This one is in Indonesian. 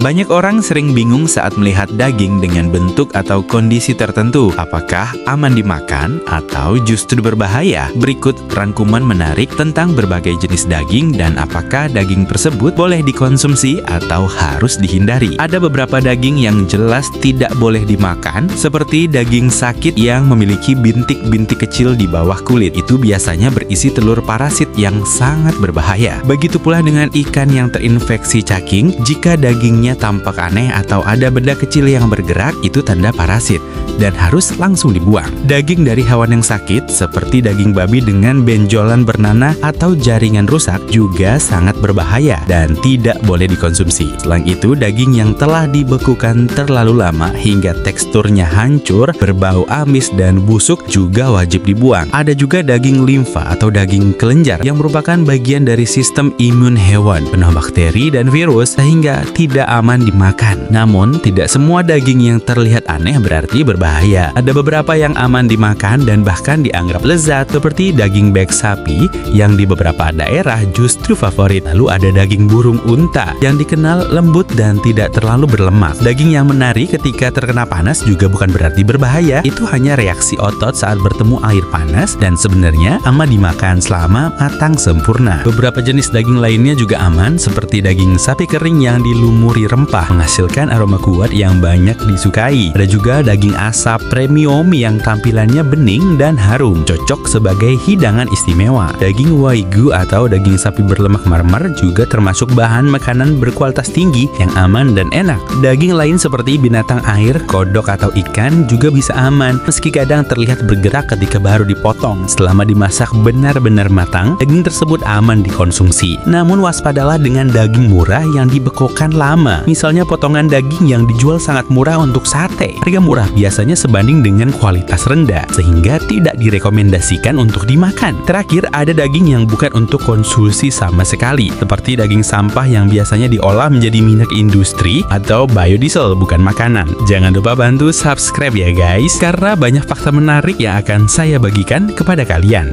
Banyak orang sering bingung saat melihat daging dengan bentuk atau kondisi tertentu. Apakah aman dimakan atau justru berbahaya? Berikut rangkuman menarik tentang berbagai jenis daging dan apakah daging tersebut boleh dikonsumsi atau harus dihindari. Ada beberapa daging yang jelas tidak boleh dimakan, seperti daging sakit yang memiliki bintik-bintik kecil di bawah kulit. Itu biasanya berisi telur parasit yang sangat berbahaya. Begitu pula dengan ikan yang terinfeksi cacing. Jika dagingnya tampak aneh atau ada benda kecil yang bergerak, itu tanda parasit dan harus langsung dibuang. Daging dari hewan yang sakit seperti daging babi dengan benjolan bernanah atau jaringan rusak juga sangat berbahaya dan tidak boleh dikonsumsi. Selain itu, daging yang telah dibekukan terlalu lama hingga teksturnya hancur, berbau amis dan busuk juga wajib dibuang. Ada juga daging limfa atau daging kelenjar yang merupakan bagian dari sistem imun hewan, penuh bakteri dan virus sehingga tidak aman dimakan. Namun, tidak semua daging yang terlihat aneh berarti berbahaya. Ada beberapa yang aman dimakan dan bahkan dianggap lezat, seperti daging bek sapi yang di beberapa daerah justru favorit. Lalu ada daging burung unta yang dikenal lembut dan tidak terlalu berlemak. Daging yang menari ketika terkena panas juga bukan berarti berbahaya. Itu hanya reaksi otot saat bertemu air panas dan sebenarnya aman dimakan selama matang sempurna. Beberapa jenis daging lainnya juga aman, seperti daging sapi kering yang dilumuri rempah, menghasilkan aroma kuat yang banyak disukai. Ada juga daging asap premium yang tampilannya bening dan harum, cocok sebagai hidangan istimewa. Daging wagyu atau daging sapi berlemak marmer juga termasuk bahan makanan berkualitas tinggi yang aman dan enak. Daging lain seperti binatang air, kodok atau ikan juga bisa aman, meski kadang terlihat bergerak ketika baru dipotong. Selama dimasak benar-benar matang, daging tersebut aman dikonsumsi. Namun waspadalah dengan daging murah yang dibekukan lama. Misalnya potongan daging yang dijual sangat murah untuk sate. Harga murah biasanya sebanding dengan kualitas rendah, sehingga tidak direkomendasikan untuk dimakan. Terakhir, ada daging yang bukan untuk konsumsi sama sekali, seperti daging sampah yang biasanya diolah menjadi minyak industri atau biodiesel, bukan makanan. Jangan lupa bantu subscribe ya guys, karena banyak fakta menarik yang akan saya bagikan kepada kalian.